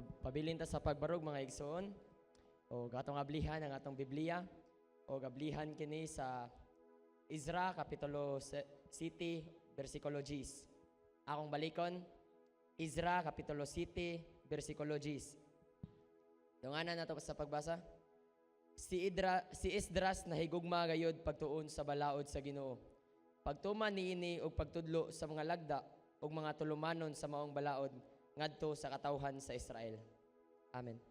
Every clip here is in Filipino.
Pabilin ta sa pagbarog mga igsoon o atong ablihan ang atong Biblia o ablihan kini sa Ezra kapitulo 7 bersikulo 10. Akong balikon Ezra kapitulo 7 bersikulo 10. Dunganan nato sa pagbasa. Si Esdras nahigugma gayud pagtuon sa balaod sa Ginoo. Pagtuman niini og pagtudlo sa mga lagda ug mga tulumanon sa maong balaod ngadto sa katawhan sa Israel. Amen.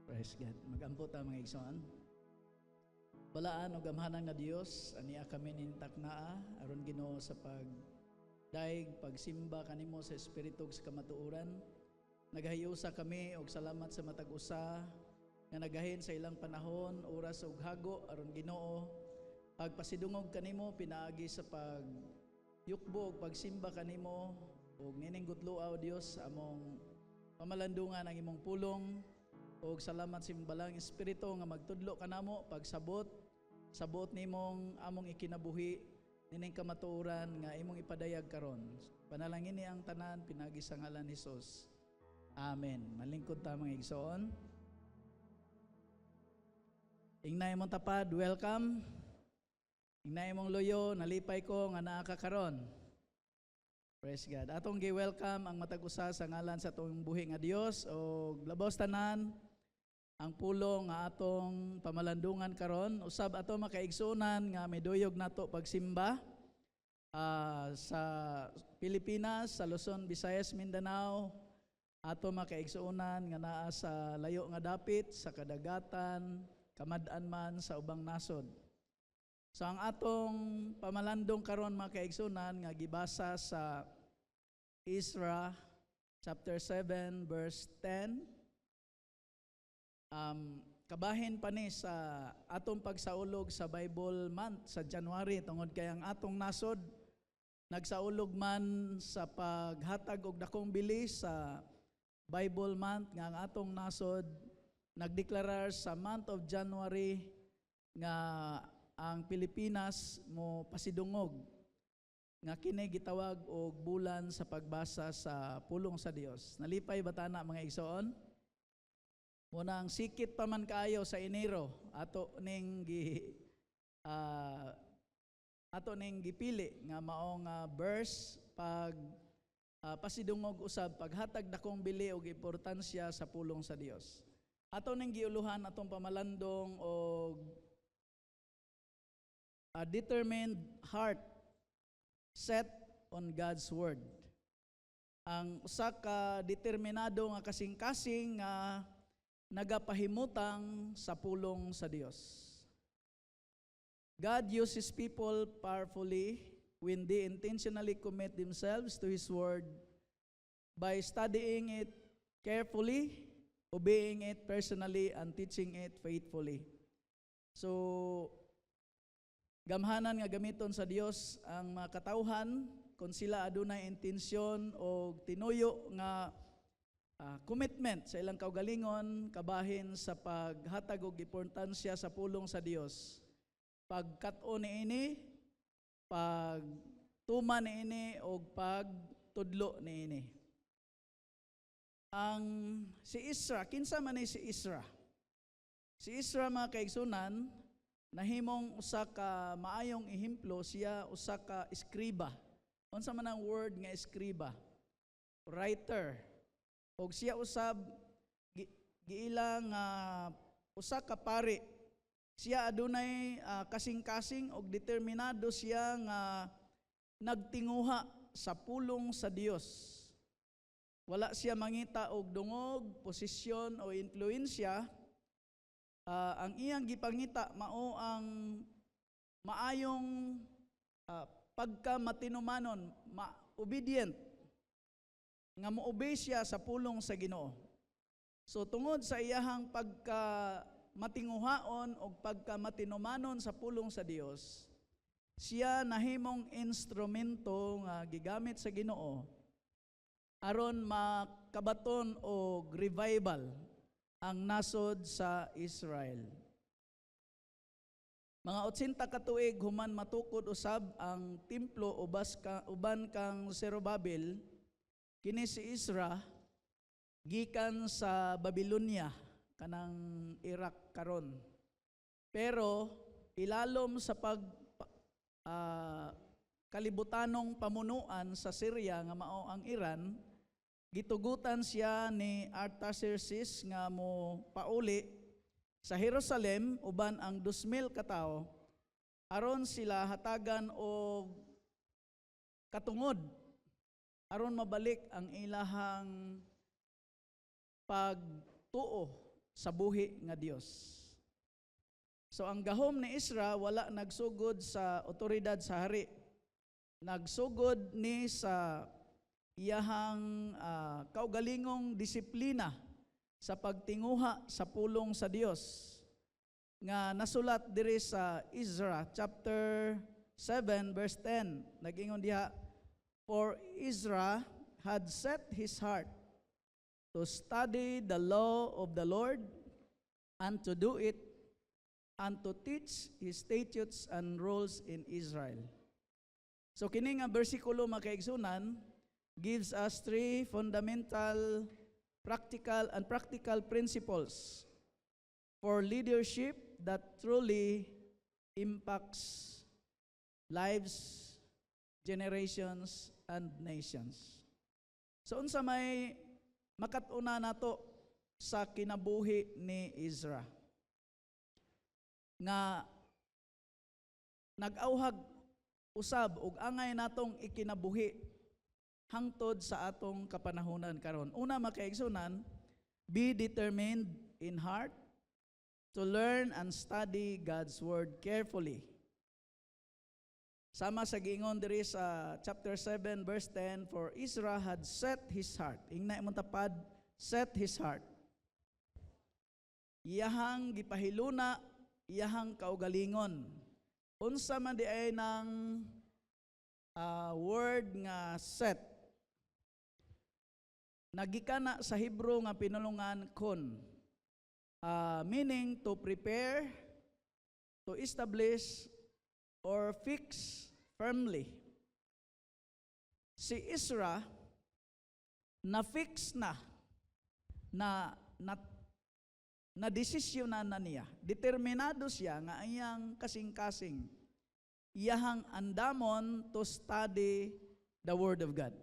Praise God. Magampo ta mga igsoon. Balaan o gamhanan nga Dios aniya kami nintak naa aron Ginoo sa pagdaig pagsimba kanimo sa espiritu sa kamatuoran. Nagahiyusa kami og salamat sa matag usa nga nagahin sa ilang panahon oras ug hago aron Ginoo pagpasidungog kanimo pinaagi sa pagyukbo ug pagsimba kanimo ug nining gudloaw Dios among pamalandungan ang imong pulong ug salamat sa imong balang espiritu nga magtudlo kanamo pagsabot sabot nimong among ikinabuhi nining kamatuoran nga imong ipadayag karon. Panalangin ni ang tanan pinagi sa ngalan ni Hesus. Amen. Malingkod ta mga igsoon. Ingnay mong tapad, welcome. Ingnay mong loyo, nalipay ko nga naa ka karon. Praise God. Atong gi-welcome ang matag usa sa ngalan sa atong buhi nga Dios o labaw tanan ang pulong nga atong pamalandungan karon. Usab ato makaigsunan nga miduyog nato pagsimba sa Pilipinas, sa Luzon, Visayas, Mindanao. Ato makaigsunan nga naa sa layo nga dapit, sa kadagatan, kamad-an man sa ubang nasod. So ang atong pamalandong karon makaigsunan nga gibasa sa Ezra chapter 7 verse 10. Kabahin pa ni sa atong pagsaulog sa Bible month sa January tungod kay ang atong nasod nagsaulog man sa paghatag og dakong bilis sa Bible month nga ang atong nasod nagdeklarar sa month of January nga ang Pilipinas mo pasidungog nga kini gitawag og bulan sa pagbasa sa pulong sa Dios. Nalipay batana mga igsoon? Muna ang sikit pa man kaayo sa Enero ato ning gipili nga maong verse pag pasidungog usab paghatag dakong bili og importansya sa pulong sa Dios. Ato ning giuluhan atong pamalandong og a determined heart set on God's word. Ang usa ka determinado nga kasing-kasing nga nagapahimutang sa pulong sa Dios. God uses people powerfully when they intentionally commit themselves to His Word by studying it carefully, obeying it personally, and teaching it faithfully. So, gamhanan nga gamiton sa Dios ang mga katawhan kung sila adunay intensyon o tinuyo nga commitment sa ilang kaugalingon, kabahin sa paghatag og importansya sa pulong sa Dios. Pagkat-o niini, pagtuman niini o pagtudlo niini. Ang si Ezra, kinsa man ni si Ezra? Si Ezra mga kaigsunan, nahimong usa ka maayong ehemplo, siya usa ka eskriba. Unsa man ang word nga eskriba? Writer. Og siya usab giilang usa ka pari. Siya adunay kasing-kasing og determinado siya nga nagtinguha sa pulong sa Dios. Wala siya mangita og dungog, posisyon o influensya. Ang iyang gipangita mao ang maayong pagkamatinumanon, obedient nga mo-obey siya sa pulong sa Ginoo. So tungod sa iyahang pagka-matinguhaon o pagka-matinumanon sa pulong sa Dios, siya nahimong instrumento nga gigamit sa Ginoo aron makabaton og revival ang nasod sa Israel. Mga 80 ka tuig human matukod usab ang templo uban kang Zerubbabel, kini si Ezra gikan sa Babylonia kanang Iraq karon. Pero ilalom sa kalibutanong pamunuan sa Syria nga mao ang Iran, gitugutan siya ni Artaxerxes nga mo pauli sa Jerusalem uban ang 2,000 ka tawo aron sila hatagan og katungod aron mabalik ang ilahang pagtuo sa buhi nga Dios. So ang gahom ni Ezra wala nagsugod sa otoridad sa hari. Nagsugod ni sa iyahang kaugalingong disiplina sa pagtinguha sa pulong sa Dios nga nasulat diri sa Ezra chapter 7 verse 10. Nag-ingon diha, "For Ezra had set his heart to study the law of the Lord and to do it and to teach his statutes and rules in Israel." So kini nga bersikulo makaigsunan gives us 3 fundamental practical principles for leadership that truly impacts lives, generations, and nations. So unsa may makatuna nato sa kinabuhi ni Ezra nga nag-auhag usab ug angay natong ikinabuhi hangtod sa atong kapanahunan karon. Una makaigsunan, be determined in heart to learn and study God's word carefully. Sama sa giingon diri sa chapter 7 verse 10, "For Ezra had set his heart." Ingna imong tapad, set his heart. Iyahang gipahiluna, iyahang kaugalingon. Unsa man di ay ng word nga set. Nagikana sa Hebrew nga pinulungan kon, meaning to prepare, to establish, or fix firmly. Si Ezra na-fix na desisyonan na niya. Determinado siya nga iyang kasing-kasing iyahang andamon to study the Word of God.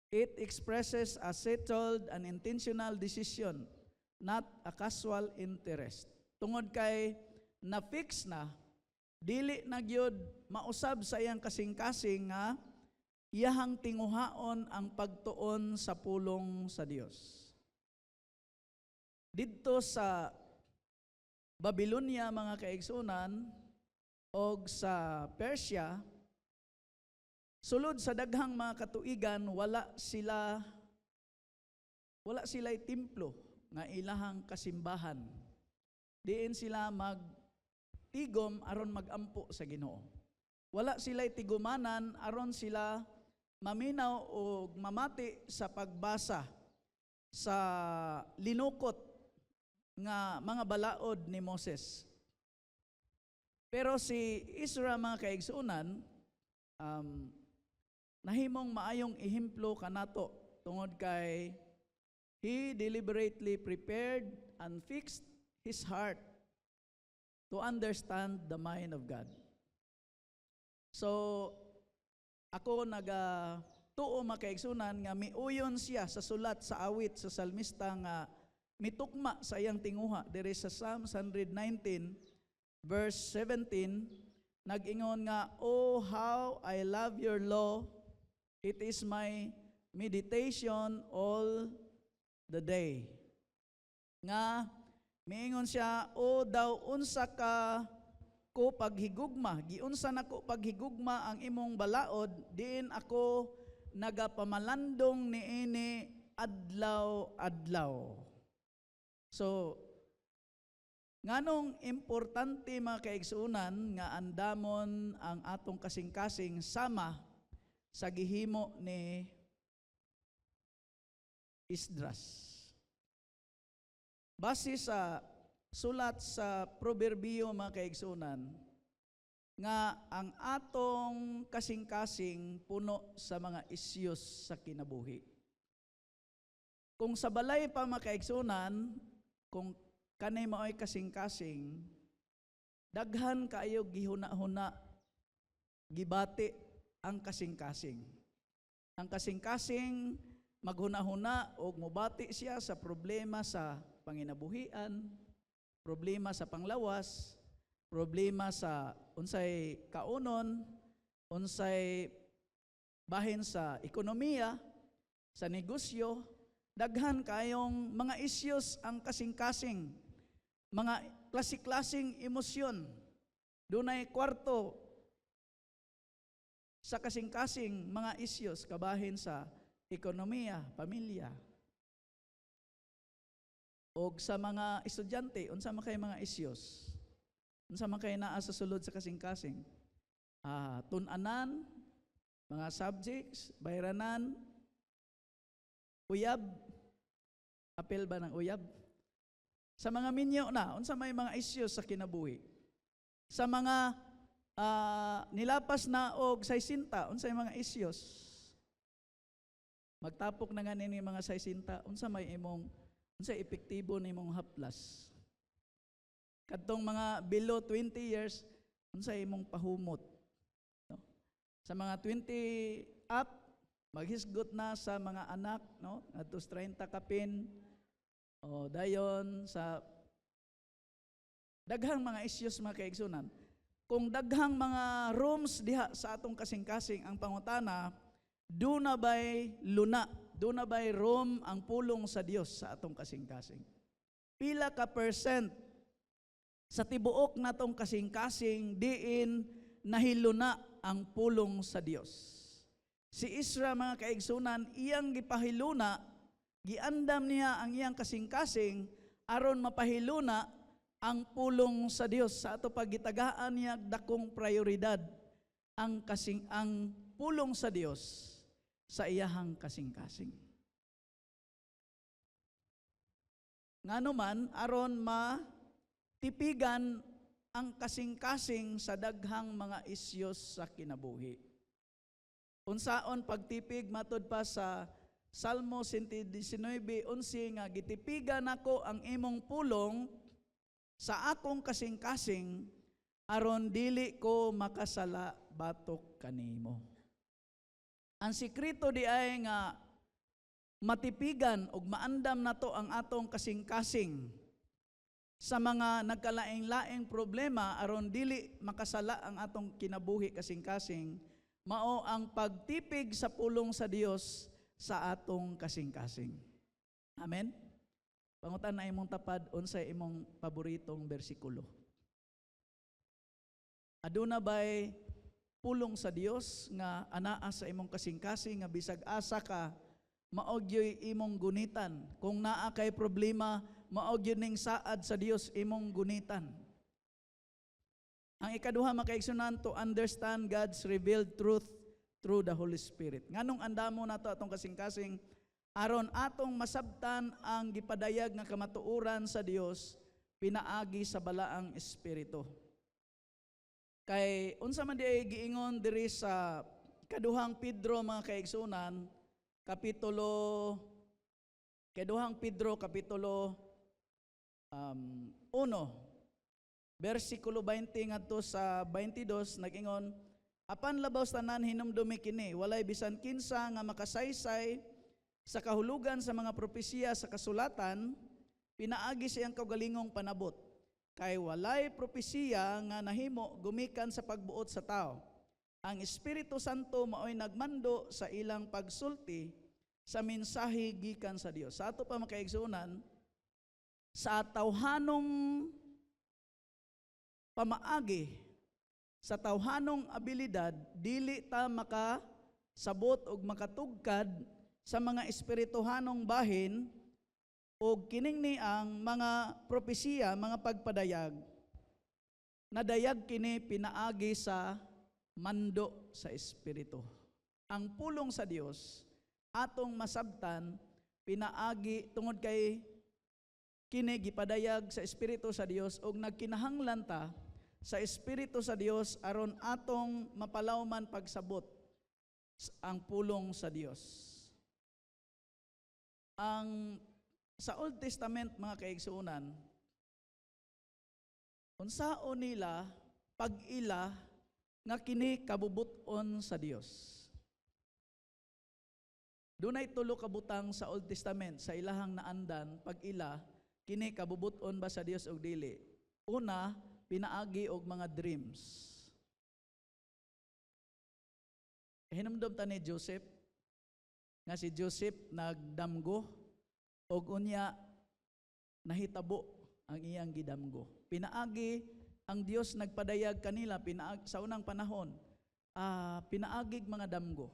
It expresses a settled and intentional decision, not a casual interest. Tungod kay na-fix na, dili na gyud mausab sa iyang kasing-kasing nga iyahang tinguhaon ang pagtuon sa pulong sa Dios. Didto sa Babylonia mga kaigsunan og sa Persia, sulod sa daghang mga katuigan wala sila'y templo nga ilahang kasimbahan. Diin sila magtigom aron magampo sa Ginoo. Wala sila'y tigumanan aron sila maminaw o mamati sa pagbasa sa linukot nga mga balaod ni Moses. Pero si Ezra mga kaigsunan, nahimong maayong ehemplo kanato tungod kay he deliberately prepared and fixed his heart to understand the mind of God. So, ako tuo makaigsunan nga miuyon siya sa sulat sa awit sa salmista nga mitukma sa iyang tinguha diri sa Psalms 119 verse 17, nag-ingon nga, "Oh, how I love your law, it is my meditation all the day." Nga miingon siya, "O daw unsa ka ko paghigugma, giunsa nako paghigugma ang imong balaod, diin ako nagapamalandong niini adlaw-adlaw." So, nganong importante mga kaigsunan nga andamon ang atong kasing-kasing sama sa gihimo ni Esdras. Base sa sulat sa proverbio mga kaigsunan nga ang atong kasing-kasing puno sa mga isyos sa kinabuhi. Kung sa balay pa mga kaigsunan, kung kanay mao'y kasing-kasing, daghan kaayo gihuna-huna, gibati ang kasing-kasing. Ang kasing-kasing maghuna-huna o mubati siya sa problema sa panginabuhian, problema sa panglawas, problema sa unsay kaunon, unsay bahin sa ekonomiya, sa negosyo, daghan kayong mga issues ang kasing-kasing, mga klase-klaseng emosyon. Dunay kwarto sa kasing-kasing mga issues kabahin sa ekonomiya, pamilya. O sa mga estudyante, unsa man kay mga issues? Unsa man kay naa sa sulod sa kasing-kasing? Tun-anan, mga subjects, bayranan, uyab, apel ba ng uyab? Sa mga minyo na, unsa may mga issues sa kinabuhi? Sa mga nilapas na og 60, unsay mga issues? Magtapok na nga nini mga 60, unsa epektibo nimong haplas? Kadtong mga below 20 years, unsa imong pahumot? No? Sa mga 20 up, maghisgot na sa mga anak, no? Atos 30 kapin, o dayon sa daghang mga issues mga kaigsunan. Kung daghang mga rooms diha sa atong kasing-kasing, ang pangutana, do na bay luna, do na bay room ang pulong sa Dios sa atong kasing-kasing? Pila ka percent sa tibuok natong kasing-kasing diin nahiluna ang pulong sa Dios? Si Isra mga kaigsunan, iyang gipahiluna, giandam niya ang iyang kasing-kasing aron mapahiluna ang pulong sa Dios. Sa ato pagitagaan niya dakong prioridad ang pulong sa Dios sa iyahang kasing-kasing. Ngano man aron tipigan ang kasing-kasing sa daghang mga isyos sa kinabuhi. Unsaon pagtipig matud pa sa Salmo 119:11 nga gitipigan nako ang imong pulong sa akong kasing-kasing aron dili ko makasala batok kanimo. Ang sikreto di ay nga matipigan ug maandam nato ang atong kasing-kasing sa mga nagkalaing-laing problema aron dili makasala ang atong kinabuhi kasing-kasing, mao ang pagtipig sa pulong sa Dios sa atong kasing-kasing. Amen? Pangutan na imong tapad, unsay imong paboritong bersikulo? Aduna ba'y pulong sa Dios nga anaa sa imong kasing-kasing nga bisag asa ka, maogyoy imong gunitan. Kung naa kay problema, maogyo ning saad sa Dios imong gunitan. Ang ikaduha makaigsunan, to understand God's revealed truth through the Holy Spirit. Nganong andamo nato atong kasing-kasing aron atong masabtan ang gipadayag nga kamatuoran sa Dios pinaagi sa balaang espiritu. Kay unsa man di giingon diri sa ikaduhang Pedro mga kaigsunan, ikaduhang Pedro kapitulo 1, versikulo 20 ngadto sa 22, nag-ingon, apan labaw tanan hinumdumi kini, walay bisan kinsa nga makasaysay sa kahulugan sa mga propesiya sa kasulatan, pinaagi siyang kaugalingong panabot. Kay walay propesiya nga nahimo gumikan sa pagbuot sa tao. Ang Espiritu Santo maoy nagmando sa ilang pagsulti sa mensahe gikan sa Dios. Sa ato pa makaigsunan, sa tawhanong pamaagi, sa tawhanong abilidad, dili ta makasabot o makatugkad sa mga espirituhanong bahin o kining ang mga propesiya, mga pagpadayag, nadayag kini pinaagi sa mando sa espiritu. Ang pulong sa Dios, atong masabtan, pinaagi tungod kay kini gipadayag sa Espiritu sa Dios ug nagkinahanglan ta sa Espiritu sa Dios aron atong mapalawman pagsabot ang pulong sa Dios. Ang sa Old Testament mga kaigsuunan, unsaon nila pag-ila nga kini kabubuton sa Dios. Dunay tulo ka butang sa Old Testament sa ilahang naandan pag-ila kini kabubuton ba sa Dios og dili. Una, pinaagi og mga dreams. Hinumdum ta ni Joseph nga si Joseph nagdamgo og unya nahitabo ang iyang gidamgo. Pinaagi ang Dios nagpadayag kanila sa unang panahon, pinaagig mga damgo.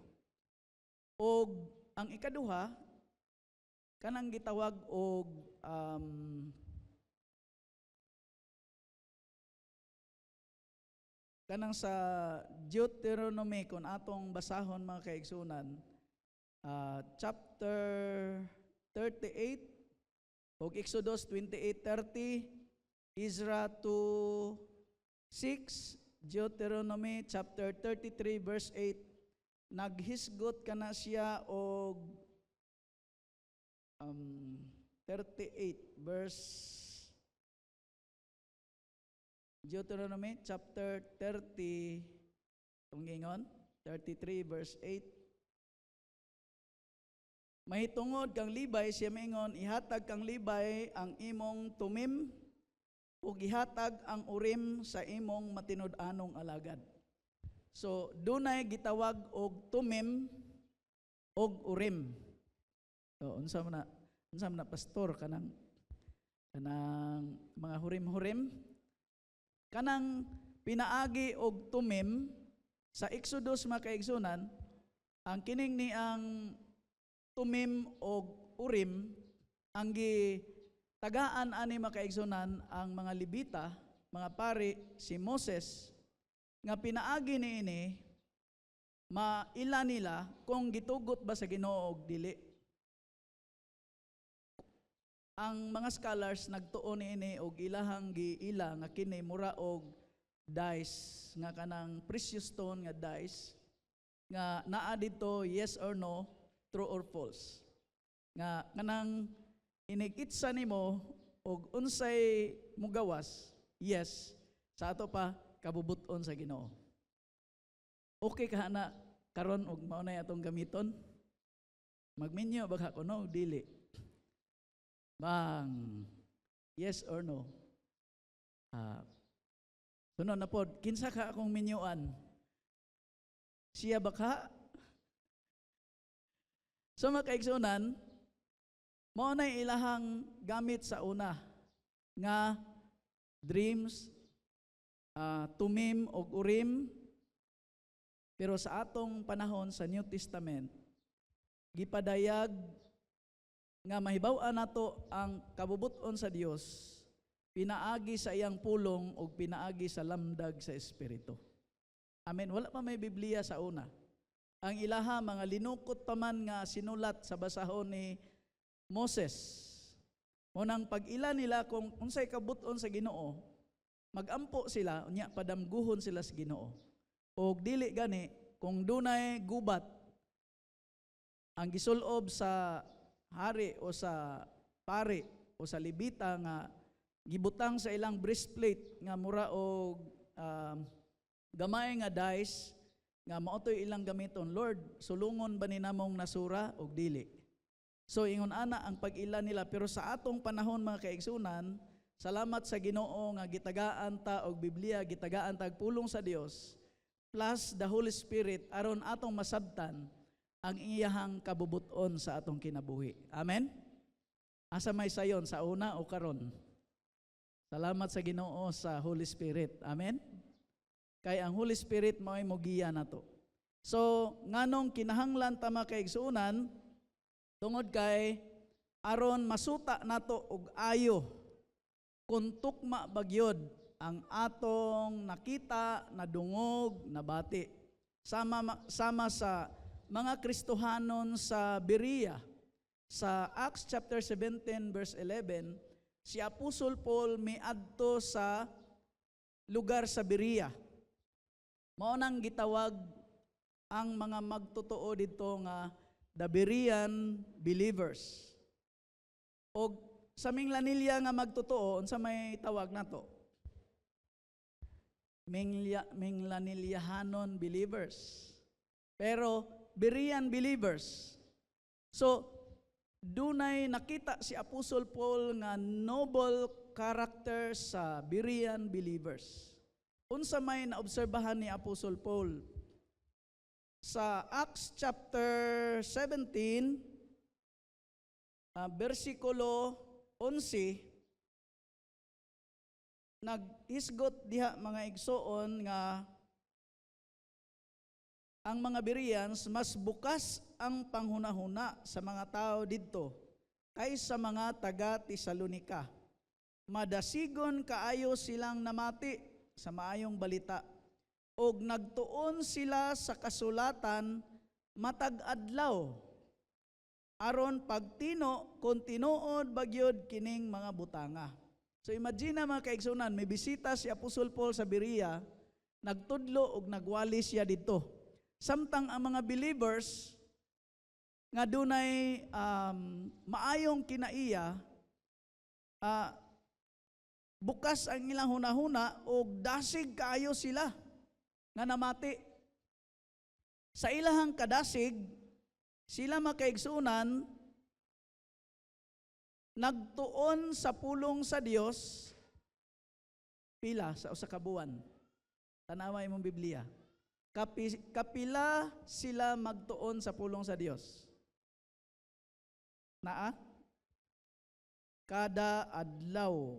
Og ang ikaduha, kanang gitawag og kanang sa Deuteronomy kung atong basahon mga kaigsunan, chapter 38 og Exodus 28:30, Ezra 2:6, Deuteronomy chapter 33 verse 8, naghisgot kana siya og 38 verse Deuteronomy chapter 30 tungingon 33 verse 8, mahitungod kang Libay siya maingon, ihatag kang Libay ang imong tumim ug ihatag ang urim sa imong matinud-anong alagad. So, dunay gitawag og tumim og urim. So, unsa man na pastor kanang mga hurim-hurim, kanang pinaagi og tumim sa Exodus mga kaigsunan, ang kining ni ang tumim og urim ang gitagaan ani mga kaigsunan ang mga Levita, mga pari, si Moses, nga pinaagi niini maila nila kung gitugot ba sa Ginoo og dili. Ang mga scholars nagtuon niini og ilahang giila nga kini mura og dice nga kanang precious stone nga dice nga naa dito yes or no, true or false. Nga kanang inikitsa nimo og unsay mugawas, yes, sa ato pa kabubuton sa Ginoo. Okay ka na karon og mao na atong gamiton? Magminyo baka ko no dili. Bang. Yes or no? Sunod na pod, kinsa ka akong minyuan? Siya baka? So mga kaigsunan, mao na ilahang gamit sa una nga dreams, tumim og urim, pero sa atong panahon sa New Testament gipadayag nga mahibaw-an nato ang kabubuton sa Dios pinaagi sa iyang pulong ug pinaagi sa lamdag sa Espiritu. Amen. Wala pa may Biblia sa una. Ang ilaha mga linukot pa man nga sinulat sa basahon ni Moses. Unang pag-ila nila kung unsay kabuton sa Ginoo, magampo sila, unya padamguhon sila sa Ginoo. Og dili gani, kung dunay gubat, ang gisulob sa hari o sa pari o sa Levita nga gibutang sa ilang breastplate nga mura og gamay nga dice nga maotoy ilang gamiton, Lord, sulungon ba ni namong nasura og dili? So ingon ana ang pag-ila nila, pero sa atong panahon mga kaigsunan, salamat sa Ginoo nga gitagaan ta og Biblia, gitagaan ta og pulong sa Dios plus the Holy Spirit aron atong masabtan ang iyahang kabubuton sa atong kinabuhi. Amen. Asa may sayon sa una o karon? Salamat sa Ginoo sa Holy Spirit. Amen. Kay ang Holy Spirit mao'y mogiya nato. So nganong kinahanglan ta mga kaigsunan tungod kay aron masuta nato og ayo kung tukma bagyod ang atong nakita, nadungog, nabati. Sama sa mga Kristohanon sa Berea. Sa Acts chapter 17 verse 11, si Apostol Paul miadto sa lugar sa Berea. Mao nang gitawag ang mga magtotoo dito nga the Berean believers. O sa Minglanilya nga magtotoo, unsa may tawag nato? Minglanilyahanon believers. Pero Berean believers. So, dunay nakita si Apostol Paul nga noble character sa Berean believers. Unsa may naobserbahan ni Apostol Paul? Sa Acts chapter 17, versikulo 11, naghisgot diha mga igsoon nga ang mga Bereans mas bukas ang panghunahuna sa mga tao didto kaysa mga taga Tesalonika. Madasigon kaayo silang namati sa maayong balita. Og nagtuon sila sa kasulatan matag adlaw aron pagtino kung tinuod bagyod kining mga butanga. So imagine na mga kaigsunan, may bisita si Apostol Paul sa Berea, nagtudlo og nagwali siya dito. Samtang ang mga believers nga dunay maayong kinaiya, bukas ang ilang hunahuna og dasig kaayo sila nga namati. Sa ilahang kadasig, sila makaigsunan, nagtuon sa pulong sa Dios pila sa usa ka buwan. Tanawa imong Biblia. Kapila sila magtuon sa pulong sa Dios? Naa? Kada adlaw.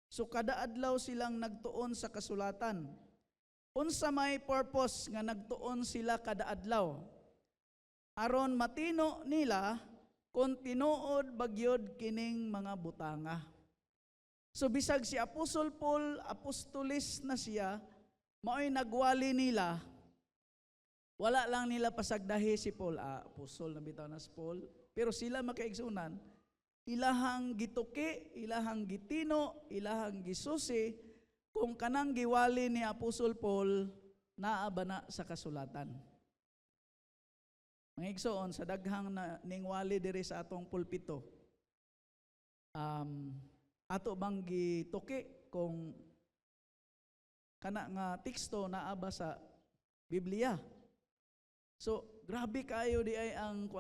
So kada adlaw silang nagtuon sa kasulatan. Unsa may purpose nga nagtuon sila kada adlaw? Aron matino nila kung tinuod bagyod kining mga butanga. So bisag si Apostol Paul, apostolis na siya, mao'y nagwali nila, wala lang nila pasagdahi si Paul, apostol na bitaw na si Paul, pero sila makaigsunan, ilahang gituki, ilahang gitino, ilahang gisusi, kung kanang giwali ni Apostol Paul, naa ba na sa kasulatan. Mga igsoon, sa daghang ningwali diri sa atong pulpito, ato bang gituki kung kana nga teksto naa ba sa Biblia. So, grabe kayo di ay ang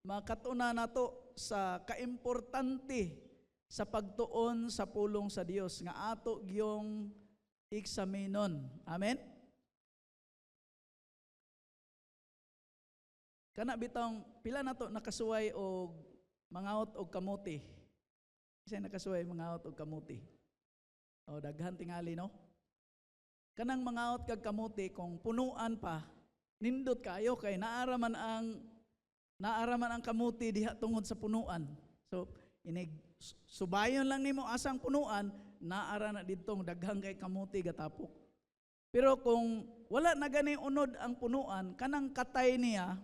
makatuna nato sa kaimportante sa pagtuon sa pulong sa Dios nga ato giyong eksaminon. Amen? Kana bitang pila nato nakasuway og mangaot og kamuti. Kasi nakasuway mangaot og kamuti. O daghan tingali no? Kanang mangaot kag kamuti kung punuan pa, nindot kayo kay naaraman ang kamuti diha tungod sa punuan. So inig subayon lang nimo asang punuan, naara na didtong daghang kay kamuti gatapok. Pero kung wala na gani unod ang punuan, kanang katay niya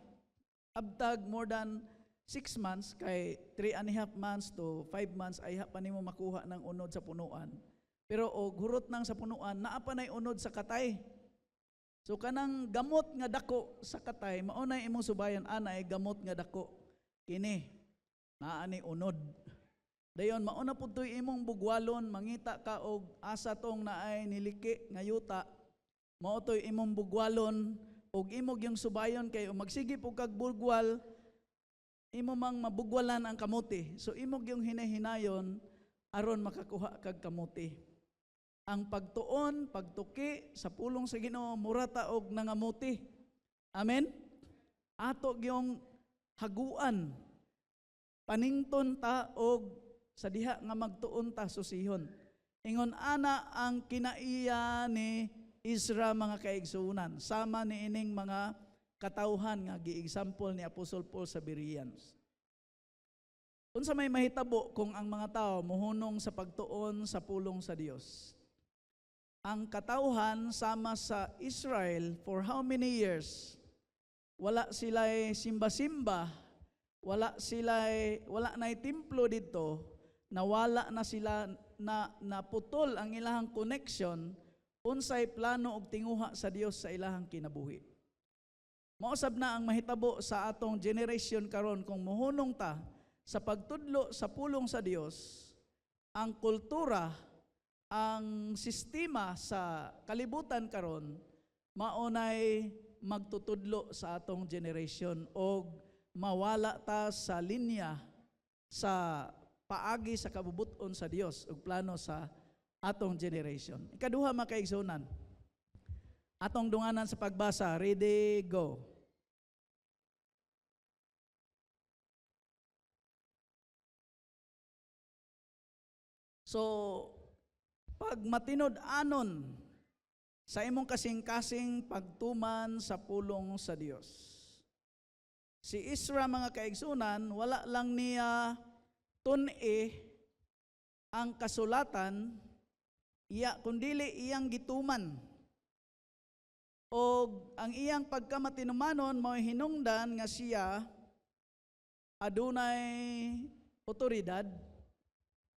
abtag more than 6 months kay 3.5 months to 5 months ay pa nimo makuha ng unod sa punuan. Pero og hurot nang sa punuan, naa pa nay unod sa katay. So kanang gamot nga dako sa katay, mao nay imong subayan anay gamot nga dako. Kini naa ni unod. Dayon mao na pud toy imong bugwalon, mangita ka og asa tong naay niliki nga yuta. Mao toy imong bugwalon og imong yung subayon kay magsige pug kag bugwal, imo mang mabugwalan ang kamuti. So imong yung hinahinayon aron makakuha kag kamuti. Ang pagtuon, pagtuki sa pulong sa Ginoo murata og nangamuti. Amen. Ato gyung haguan panington ta og sa diha nga magtuon ta susihon. Ingon ana ang kinaiya ni Isra mga kaigsuunan sama ni ining mga katawhan nga gi-example ni Apostol Paul sa Bereans. Unsa may mahitabo kung ang mga tao mohunong sa pagtuon sa pulong sa Dios? Ang katawhan sama sa Israel for how many years? Wala sila'y simba-simba, wala na'y templo dito, nawala na sila, naputol ang ilahang connection unsay plano og tinguha sa Dios sa ilahang kinabuhi. Mausab na ang mahitabo sa atong generation karon kung mohunong ta sa pagtudlo sa pulong sa Dios, ang kultura, ang sistema sa kalibutan karon maunay magtutudlo sa atong generation o mawala ta sa linya sa paagi sa kabubuton sa Dios ug plano sa atong generation. Ikaduha, mga kaigsunan, atong dunganan sa pagbasa. Ready, go. So, pag matinod-anon sa imong kasing-kasing pagtuman sa pulong sa Dios. Si Isra, mga kaigsunan, wala lang niya tun-e ang kasulatan, kundili iyang gituman. O ang iyang pagkamatinumanon mo'y hinungdan nga siya adunay otoridad,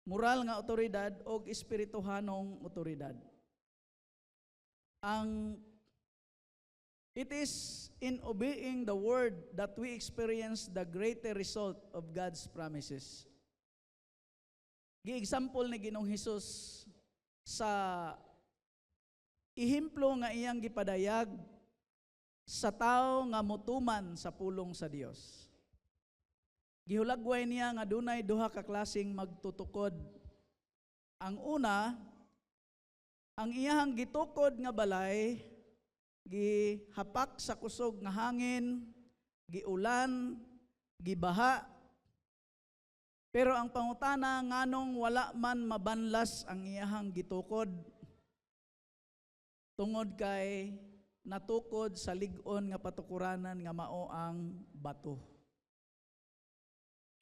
moral nga otoridad o espirituhanong otoridad. It is in obeying the word that we experience the greater result of God's promises. Gi-example ni Ginoong Hesus sa ihimplo nga iyang gipadayag sa tao nga motuman sa pulong sa Dios. Gihulagway niya nga dunay duha ka klaseng magtutukod. Ang una, ang iyang gitukod nga balay gihapak sa kusog nga hangin, giulan, gibaha. Pero ang pangutana nganong wala man mabanlas ang iyang gitukod tungod kay natukod sa lig-on nga patukuranan nga mao ang bato.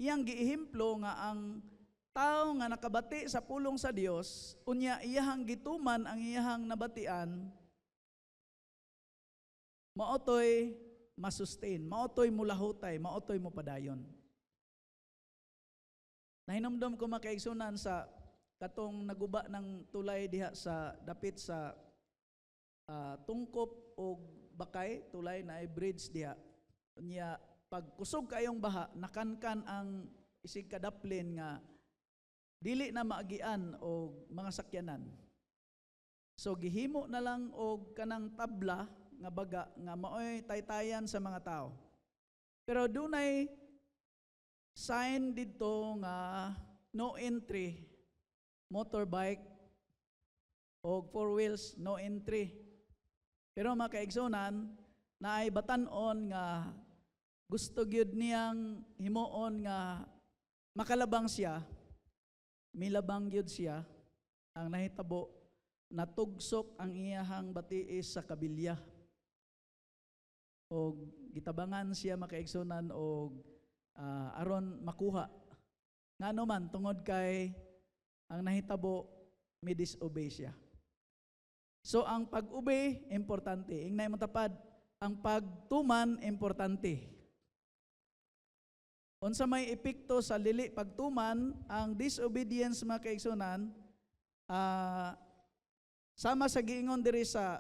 Iyang giihimplo nga ang tao nga nakabati sa pulong sa Dios, unya iyang gituman ang iyang nabatian, maotoy masustain, maotoy mulahutay, maotoy mopadayon. Nahinomdom ko, mga kaigsunan, sa katong naguba ng tulay diha sa dapit sa tungkop o bakay, tulay na ay bridge diha. Unya pag kusog kayong baha, nakankan ang isig kadaplin nga dili na maagian o mga sakyanan. So gihimo na lang og kanang tabla nga baga nga maoy taytayan sa mga tao. Pero dunay sign dito nga no entry, motorbike o four wheels, no entry. Pero mga kaigsunan, naay batan-on nga gusto gyud niyang himuon nga makalabang siya, milabang gyud siya, ang nahitabo natugsok ang iyahang batiis sa kabilya. O gitabangan siya, mga kaigsunan, o aron makuha. Ngano man tungod kay ang nahitabo mi-disobey siya. So ang pag-obey importante. Ingnay mo tapad, ang pagtuman importante. Unsa may epekto sa dili pagtuman, ang disobedience, mga kaigsunan, sama sa giingon diri sa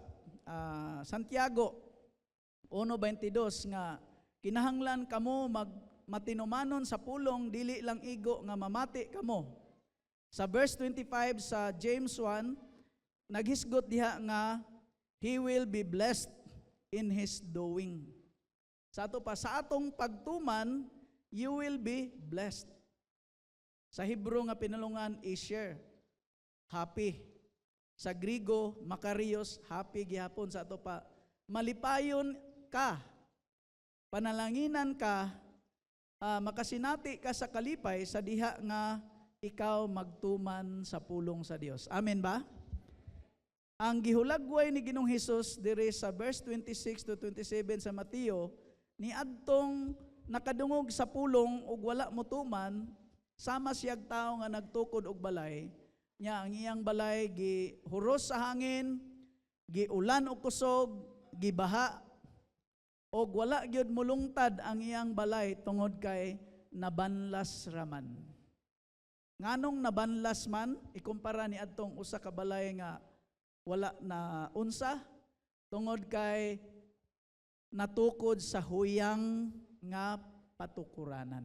Santiago 1:22 nga kinahanglan kamo matinumanon sa pulong, dili lang igo nga mamati kamo. Sa verse 25 sa James 1, naghisgot diha nga he will be blessed in his doing. Sa ato pa, sa atong pagtuman, you will be blessed. Sa Hebrew nga pinulungan, Isher, happy. Sa Grigo, Makarios, happy gihapon. Sa ato pa, malipayon ka, panalanginan ka, makasinati ka sa kalipay sa diha nga ikaw magtuman sa pulong sa Dios. Amen ba? Ang gihulagway ni Ginoong Hesus diri sa verse 26 to 27 sa Mateo, ni adtong nakadungog sa pulong ug wala motuman, sama siyag tao nga nagtukod og balay, nya ang iyang balay gihuros sa hangin, giulan og kusog, gibaha, og wala gyud mulungtad ang iyang balay tungod kay nabanlas raman. nganong nabanlas man ikumpara ni adtong usa ka balay nga wala na unsa tungod kay natukod sa huyang nga patukuranan.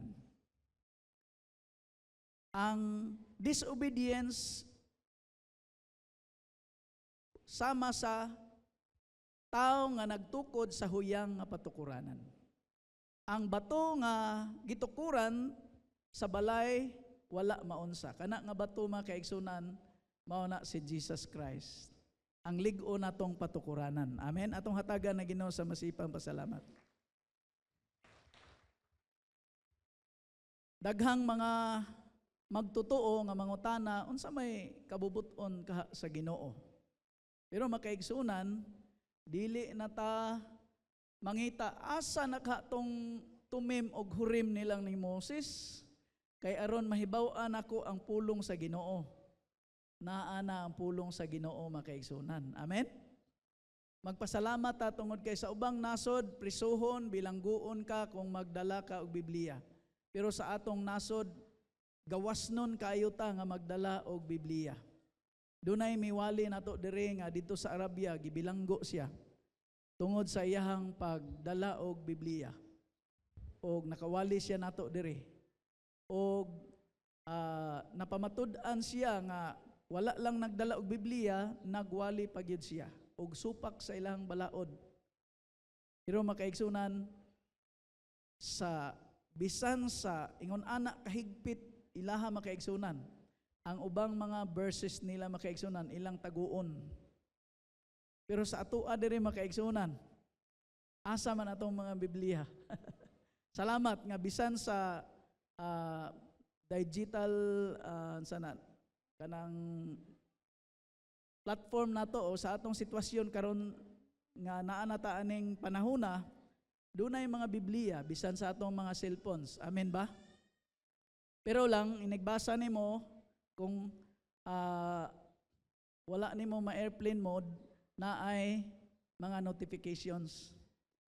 Ang disobedience sama sa tao nga nagtukod sa huyang nga patukuranan. Ang bato nga gitukuran sa balay wala maunsa. Kana nga bato makaigsunan mao na si Jesus Christ. Ang lig-o natong patukuranan. Amen. Atong hatagan na Ginoo sa masipang pasalamat. Daghang mga magtotoo nga mangutana unsa may kabubuton ka sa Ginoo. Pero makaigsunan dili na ta mangita asa nakatong tumim og hurim nilang ni Moses kay aron mahibaw-an ako ang pulong sa Ginoo. Naa na ang pulong sa Ginoo makaigsunan. Amen. Magpasalamat ta tungod kay sa ubang nasod prisuhon bilangguon ka kung magdala ka og Biblia. Pero sa atong nasod gawasnon kaayo ta nga magdala og Biblia. Dunay miwali nato diri nga dito sa Arabia gibilanggo siya tungod sa iyahang pagdala og Biblia. Og nakawali siya nato diri. Og napamatud-an siya nga wala lang nagdala og Biblia, nagwali pa gyud siya og supak sa ilang balaod. Pero makaigsunan sa bisan sa ingon ana kahigpit ilaha makaigsunan. Ang ubang mga verses nila makaigsunan ilang taguon. Pero sa atoa diri makaigsunan asa man atong mga Biblia. Salamat nga bisan sa digital sana kanang platform nato o sa atong sitwasyon karon nga naa na ta aning panahona dunay mga Biblia bisan sa atong mga cellphones. Amen ba? Pero lang inigbasa nimo kung wala nimo ma-airplane mode na ay mga notifications.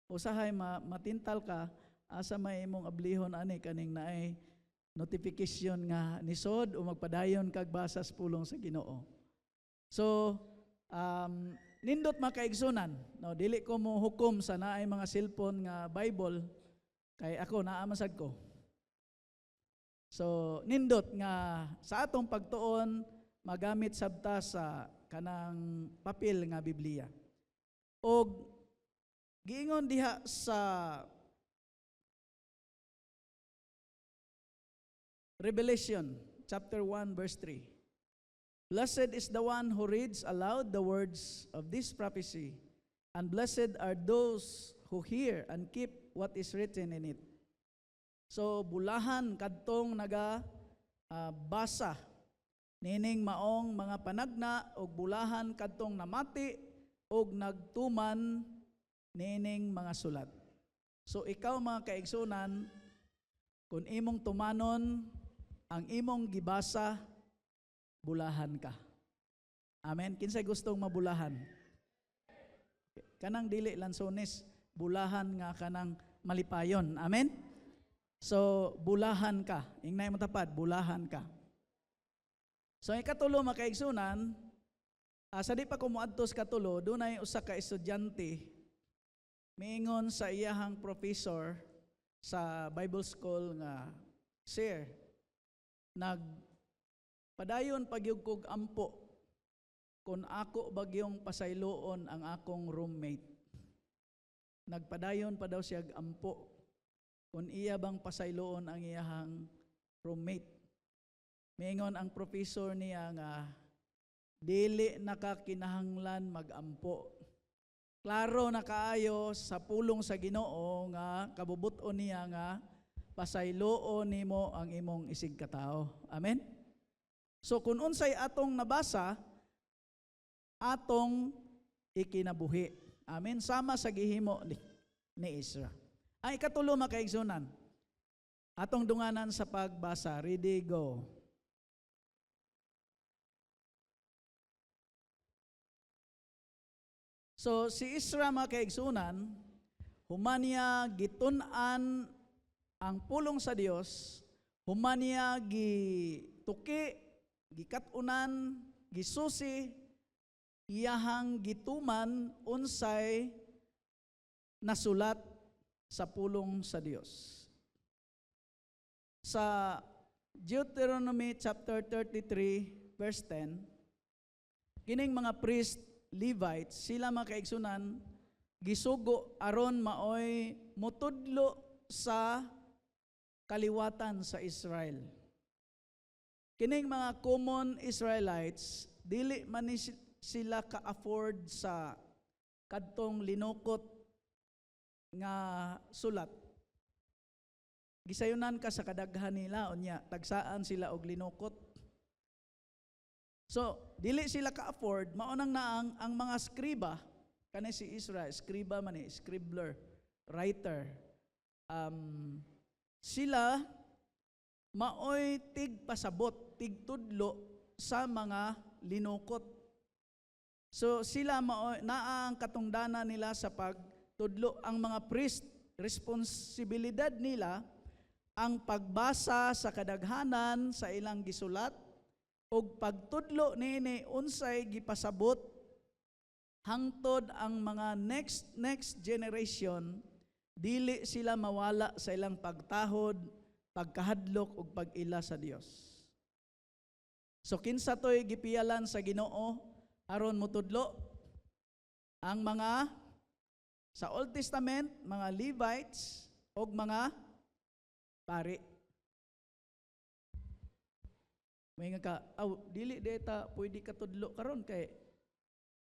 Usahay matintal ka asa may imong ablihon ani kaning naay notification nga nisod o magpadayon kag basa sa pulong sa Ginoo. So nindot makaigsunan no dili ko mo hukom sa naay mga cellphone nga Bible kay ako naa masad ko. So nindot nga sa atong pagtuon magamit sabta sa kanang papel nga Biblia. Og giingon diha sa Revelation chapter 1 verse 3. Blessed is the one who reads aloud the words of this prophecy, and blessed are those who hear and keep what is written in it. So bulahan kadtong basa nining maong mga panagna og bulahan kadtong namati og nagtuman nining mga sulat. So ikaw mga kaigsunan kung imong tumanon ang imong gibasa bulahan ka. Amen. Kinsay gustong mabulahan? Kanang dili lansones, bulahan nga kanang malipayon. Amen. So bulahan ka. Ingnay mo tapad, bulahan ka. So ikatulo makaigsunan, sa di pa ko moadto sa katulo, dunay usa ka estudyante miingon sa iyahang professor sa Bible School nga sir, nagpadayon pagyug kog ampo kung ako bagyong pasayloon ang akong roommate. Nagpadayon pa daw siya ampo kung iya bang pasayloon ang iyahang roommate. Miingon ang professor niya nga dili nakakinahanglan magampo. Klaro na kaayo sa pulong sa Ginoo nga kabubuton niya nga pasayloon nimo ang imong isig katao. Amen. So kung unsay atong nabasa, atong ikinabuhi. Amen. Sama sa gihimo ni Isra. Ay ikatulo makaigsunan. Atong dunganan sa pagbasa. Ready, go. So si Isra makaigsunan, humaniya gitun-an ang pulong sa Dios, humaniya gituki, gikatunan, gisusi, iyahang gituman unsay nasulat sa pulong sa Dios. Sa Deuteronomy chapter 33 verse 10, kining mga priest, Levites, sila mga kaigsunan, gisugo aron maoy mutudlo sa kaliwatan sa Israel. Kining mga common Israelites, dili man ni sila ka-afford sa kadtong linukot nga sulat. Gisayunan ka sa kadaghan nila, unya tagsaan sila og linukot. So, dili sila ka-afford, maunang naang ang mga skriba, kani si Israel, skriba man scribbler, writer, sila maoy tigpasabot, tigtudlo sa mga linukot. So sila naang katungdanan nila sa pagtudlo. Ang mga priest, responsibilidad nila ang pagbasa sa kadaghanan sa ilang gisulat ug pagtudlo niini unsay gipasabot hangtod ang mga next generation dili sila mawala sa ilang pagtahod, pagkahadlok ug pag-ila sa Dios. So kinsa toy gipiyalan sa Ginoo aron motudlo? Ang mga sa Old Testament, mga Levites ug mga pari. May nga ka, dili deta pwede ka tudlo karon kay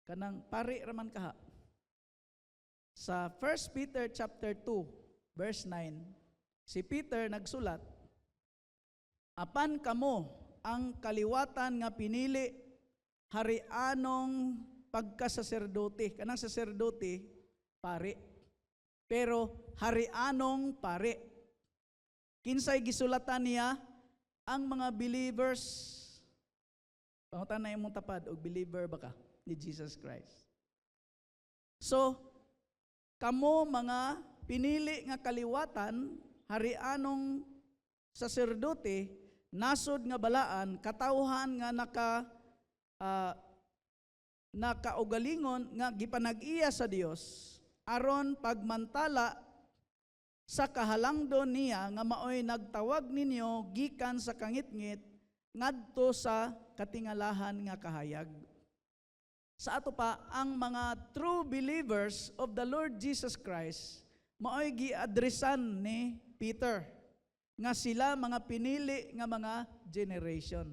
kanang pari raman kaha. Sa 1 Peter chapter 2 verse 9, si Peter nagsulat, apan kamo ang kaliwatan nga pinili harianong pagkasaserdote. Kanang saserdote, pari. Pero harianong pari. Kinsay gisulatan niya? Ang mga believers. Pangutan na imong tapad, og believer ba ka ni Jesus Christ? So, kamo mga pinili nga kaliwatan, harianong saserdote, nasod nga balaan, katawhan nga nakaugalingon nga gipanag-iya sa Dios aron pagmantala sa kahalangdon niya nga maoy nagtawag ninyo gikan sa kangitngit ngadto sa katingalahan nga kahayag. Sa ato pa, ang mga true believers of the Lord Jesus Christ maoy giadresan ni Peter nga sila mga pinili nga mga generation,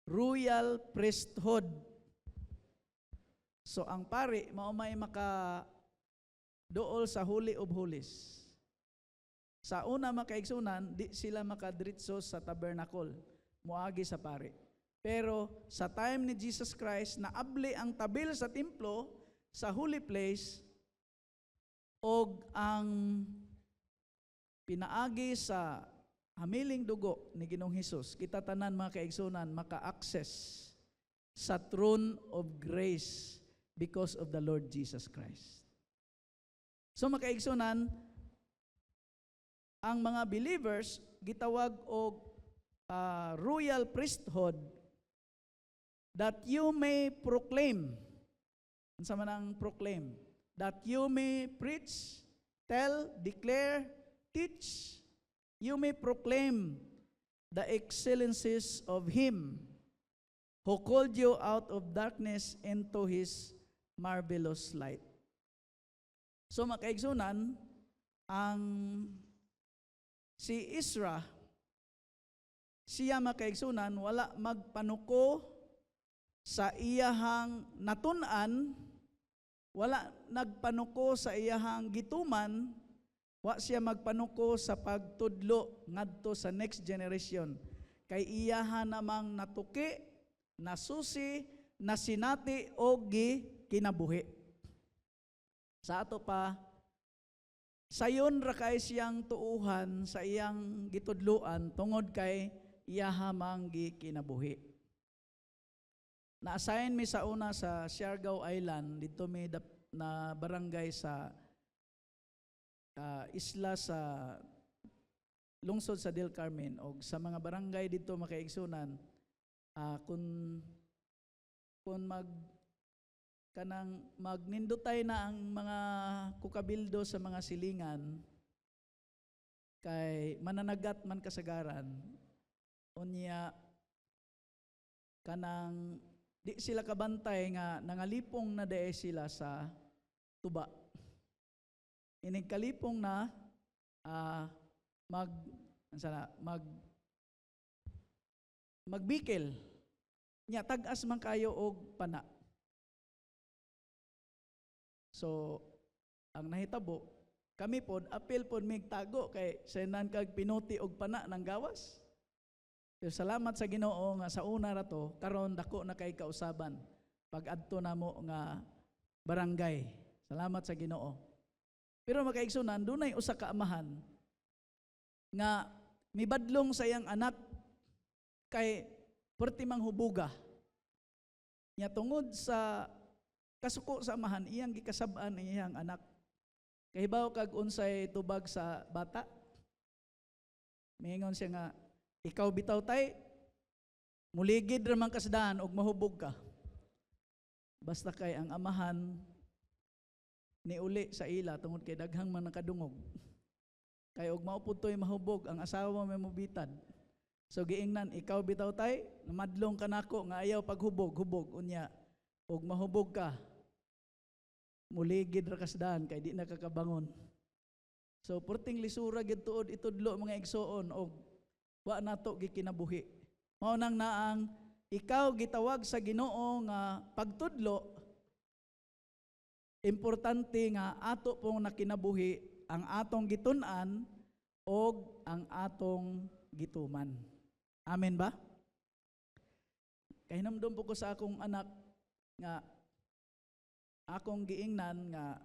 royal priesthood. So ang pari mao may maka dool sa Holy of Holies. Sa una makaigsunan, di sila makadritso sa tabernacle, muagi sa pari. Pero sa time ni Jesus Christ, naabli ang tabil sa templo, sa holy place, og ang pinaagi sa hamiling dugo ni Ginoong Hesus, kita tanan mga kaigsunan, maka-access sa throne of grace because of the Lord Jesus Christ. So mga kaigsunan, ang mga believers gitawag og royal priesthood that you may proclaim. Unsa man ang proclaim? That you may preach, tell, declare, teach. You may proclaim the excellencies of Him who called you out of darkness into His marvelous light. So makaigsunan, ang si Isra, siya makaigsunan, wala magpanuko sa iyahang natun-an, wala nagpanuko sa iyahang gituman, wa siya magpanuko sa pagtudlo ngadto sa next generation. Kay iyahan namang natuki, nasusi, nasinati o kinabuhi. Sa ato pa, sayon ra kay siyang tuuhan sa iyang gitudloan tungod kay iyahamang kinabuhi. Na-assign mi sa una sa Siargao Island, dito mi na barangay sa isla sa lungsod sa Del Carmen o sa mga barangay dito makaigsunan, kung magnindutay na ang mga kukabildo sa mga silingan, kay mananagat man kasagaran, unya kanang di sila kabantay nga nangalipong na dae sila sa tuba. Inig kalipong na magbikil nya tag-as man kayo og pana. So ang nahitabo, kami pod apil pod mig tago kay senan kag pinuti og pana ng gawas. Pero salamat sa Ginoo nga sa una ra to karon dako na kay kausaban pag adto namo nga barangay. Salamat sa Ginoo. Pero makaigsunan dunay usa ka amahan nga mibadlong sa iyang anak kay perti manghubuga. Nya tungod sa kasuko sa amahan iyang gikasab-an ang iyang anak. Kahibaw kag unsay tubag sa bata. Mingon siya nga, ikaw bitaw tay, muligid ra man kasdaan og mahubog ka. Basta kay ang amahan niuli sa ila tungod kay daghang man nakadungog. Kay og maupod to'y mahubog ang asawa may mobitad. So giingnan, ikaw bitaw tay, namadlong ka nako nga ayaw paghubog unya og mahubog ka. Muligid ra kasdaan kay di nakakabangon. So purting lisura gid tuod itudlo mga igsoon og wa nato gikinabuhi. Mao nang naang ikaw gitawag sa Ginoo nga pagtudlo, importante nga ato pong nakinabuhi ang atong gitun-an og ang atong gituman. Amen ba? Kay hinumdum po ko sa akong anak nga akong giingnan nga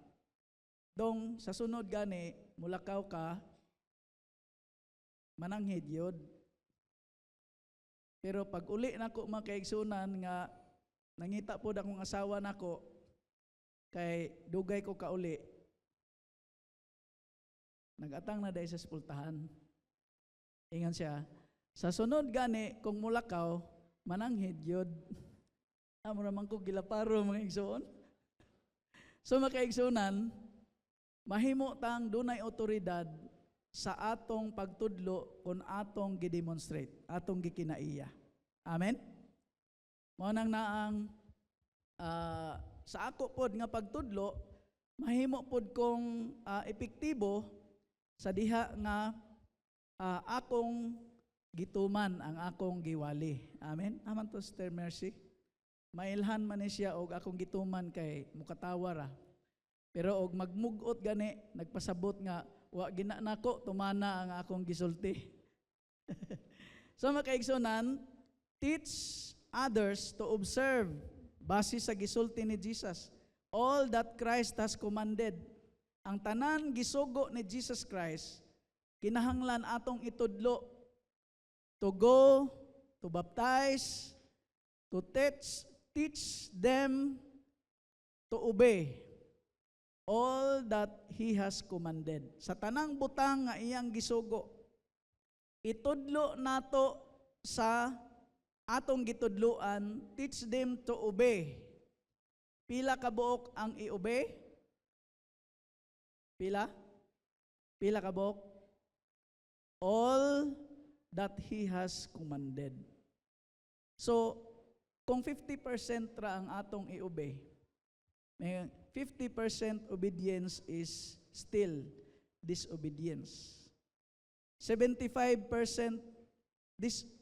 dong sa sunod gani mulakaw ka mananghid yod. Pero pag uli nako makaigsunan nga nangita pod akong asawa nako kay dugay ko kauli, nagatang na dahil sa spultahan. Ingon siya, sa sunod gani kung mulakaw mananghid yod. Amo naman ko gilaparo mga igsoon. So makaigsunan, mahimo tang dunay otoridad sa atong pagtudlo kung atong gidemonstrate, atong gikinaiya. Amen? Mao nang naang sa ako pod nga pagtudlo, mahimo pod kong epektibo sa diha nga akong gituman ang akong giwali. Amen? Aman to, Sister Mercy. Mailhan man ni siya og akong gituman kay mukatawa ra. Pero og magmugot gani, nagpasabot nga wa gina nako tumana ang akong gisulti. So makaigsunan, teach others to observe base sa gisulti ni Jesus all that Christ has commanded. Ang tanan gisugo ni Jesus Christ kinahanglan atong itudlo, to go, to baptize, to teach them to obey all that He has commanded. Sa tanang butang nga iyang gisugo, itudlo nato sa atong gitudloan, teach them to obey. Pila ka buok ang i-obey? Pila? Pila ka buok? All that He has commanded. So, kung 50% ra ang atong i-obey, may 50% obedience is still disobedience. 75%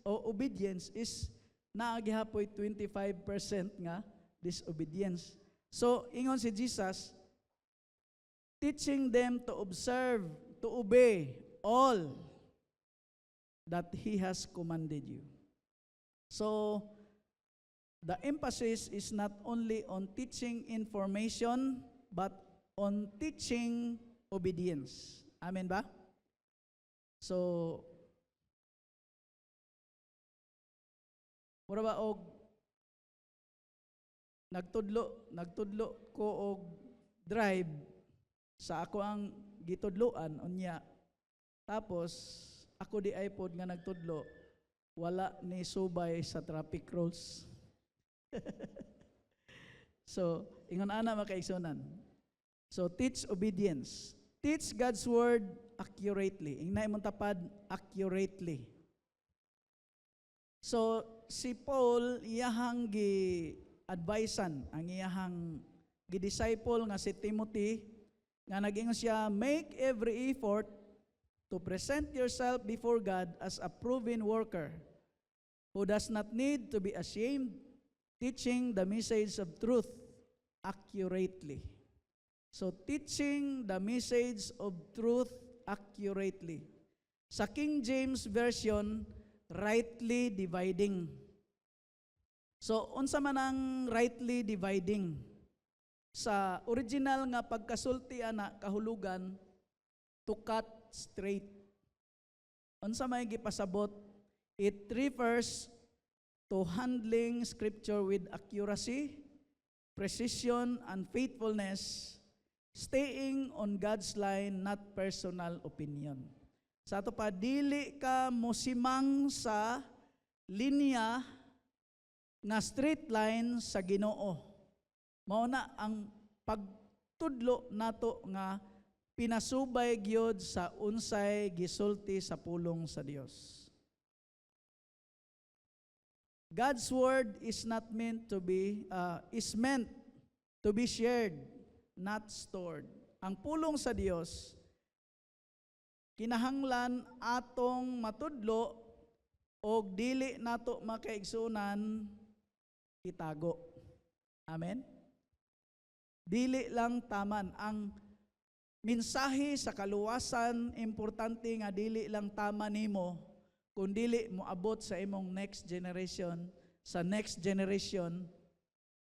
obedience is naagihapoy 25% nga disobedience. So, ingon si Jesus, teaching them to observe, to obey all that He has commanded you. So, the emphasis is not only on teaching information, but on teaching obedience. Amen ba? So, mura ba og nagtudlo ko og drive sa ako ang gitudloan unya. Tapos ako di ay pod nga nagtudlo, wala ni subay sa traffic rules. So, ingon ana makaigsunan. So, teach obedience. Teach God's word accurately. Ingnay mong tapad, accurately. So, si Paul, iyahang gi-advisean, ang iyahang gi-disciple nga si Timothy, nga nag-ingon siya, make every effort to present yourself before God as a proven worker who does not need to be ashamed, teaching the message of truth accurately. So, teaching the message of truth accurately. Sa King James Version, rightly dividing. So, unsa man ang rightly dividing? Sa original nga pagkasulti ana kahulugan, to cut straight. Unsa may gipasabot? It refers to handling scripture with accuracy, precision, and faithfulness, staying on God's line, not personal opinion. Sa ato pa, dili ka mosimang sa linya nga straight line sa Ginoo. Mao na ang pagtudlo nato nga pinasubay gyud sa unsay gisulti sa pulong sa Dios. God's word is meant to be shared, not stored. Ang pulong sa Dios kinahanglan atong matudlo og dili nato makaigsunan itago. Amen. Dili lang taman ang mensahe sa kaluwasan, importante nga dili lang tama nimo kung dili mo abot sa imong next generation, sa next generation,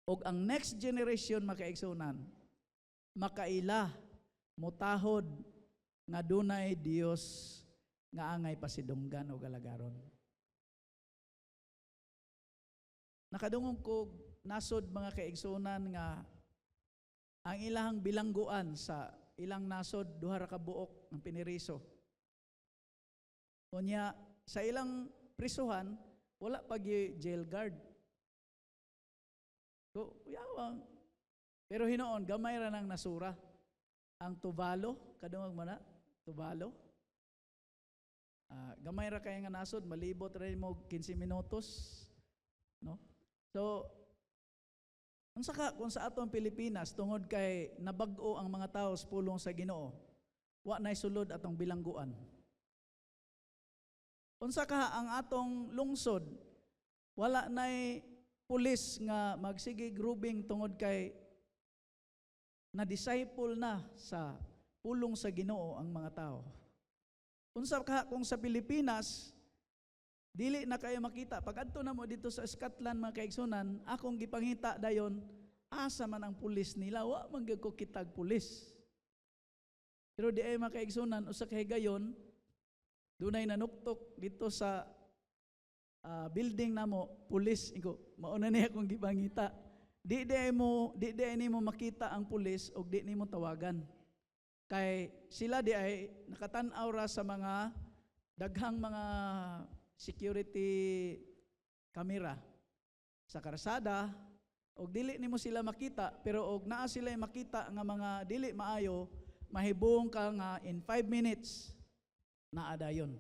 og ang next generation makaigsunan, makaila, mutahod, nga dunay Dios nga angay pasidunggan o galagaron. Nakadungog ko nasod mga kaigsunan nga ang ilahang bilangguan sa ilang nasod duha ra ka buok ang piniriso. Unya sa ilang prisuhan wala pag jail guard. So, yawang. Pero hinoon gamay ra nang nasura. Ang Tuvalu, kadungog mo na? Tuvalu. Gamay ra kay nga nasod, malibot ra mo 15 minutos. No? So, kung sa atong Pilipinas, tungod kay nabag-o ang mga tao sa pulong sa Ginoo, wa na'y sulod atong bilangguan. Unsa ka ang atong lungsod, wala na'y pulis nga magsige grouping tungod kay na-disciple na sa pulong sa Ginoo ang mga tao. Unsa ka kung sa Pilipinas, dili na kayo makita. Pag adto na mo dito sa Scotland mga kaigsunan, akong gipangita dayon, asa man ang pulis nila, wa man gyud ko kitag pulis. Pero di ay mga kaigsunan, usa kay gayon, dunay nanuktok dito sa building namo, pulis, iko, mauna niya akong gipangita. Di nimo makita ang pulis o di nimo tawagan. Kay sila di ay nakatan-aw ra sa mga daghang mga security camera sa karsada og dili nimo sila makita, pero og naa sila makita nga mga dili maayo, mahibong ka nga in 5 minutes naa dayon.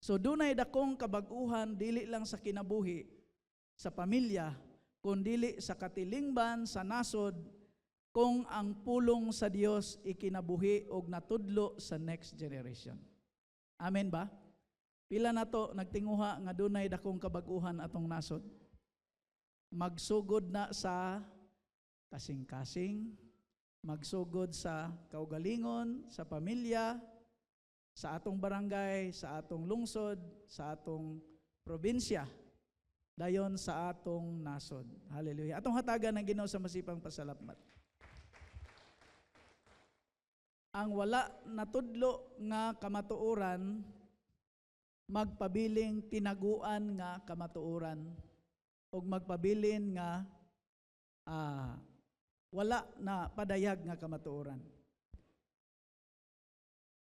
So dunay dakong kabag-uhan dili lang sa kinabuhi sa pamilya, kundi sa katilingban sa nasod kung ang pulong sa Dios ikinabuhi og natudlo sa next generation. Amen ba? Pila na to nagtinguha nga dunay dakong kabag-uhan atong nasod. Magsugod na sa kasing-kasing, magsugod sa kaugalingon, sa pamilya, sa atong barangay, sa atong lungsod, sa atong probinsya, dayon sa atong nasod. Hallelujah. Atong hatagan ng Ginoo sa masipang pasalamat. Ang wala natudlo nga kamatuoran, magpabiling tinaguan nga kamatuoran, o magpabilin nga wala na padayag nga kamatuoran.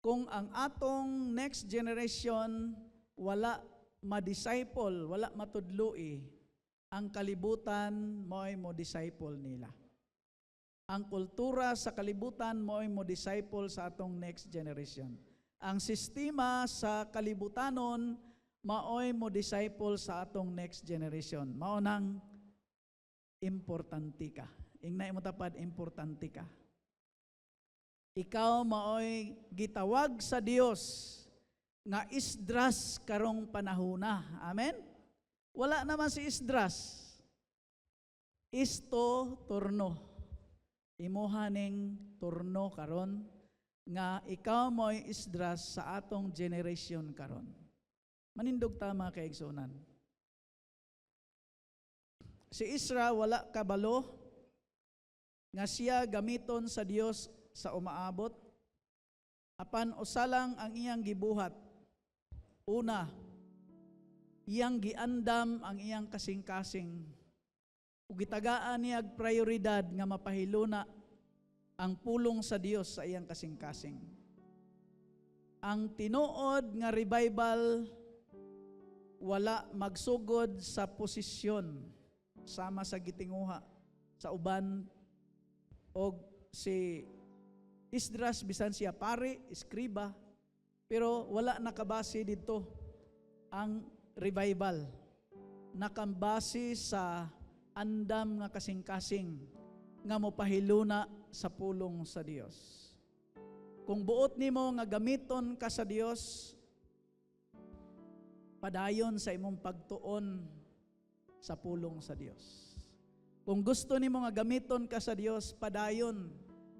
kung ang atong next generation wala ma-disciple, wala matudloi, ang kalibutan mo'y mo-disciple nila. Ang kultura sa kalibutan mo'y mo-disciple sa atong next generation. Ang sistema sa kalibutanon maoy mo-disciple sa atong next generation. Maunang importante ka. Ingnay mo tapad, importante ka. Ikaw maoy gitawag sa Dios nga Esdras karong panahona. Amen? Wala naman si Esdras. Isto turno. Imuhaning turno karon nga ikaw mo'y Esdras sa atong generation karon. Manindog tama kay igsunan. Si Isra wala kabalo nga siya gamiton sa Dios sa umaabot, apan usalang ang iyang gibuhat. Una, iyang giandam ang iyang kasing-kasing. Ug gitagaan niya prioridad nga mapahiluna ang pulong sa Dios sa iyang kasing-kasing. Ang tinuod nga revival wala magsugod sa posisyon sama sa gitinguha sa uban og si Esdras bisan siya pare, eskriba, pero wala nakabase dito ang revival. Nakambase sa andam nga kasing-kasing nga mopahiluna sa pulong sa Dios. Kung buot nimo nga gamiton ka sa Dios, padayon sa imong pagtuon sa pulong sa Dios. Kung gusto nimo nga gamiton ka sa Dios, padayon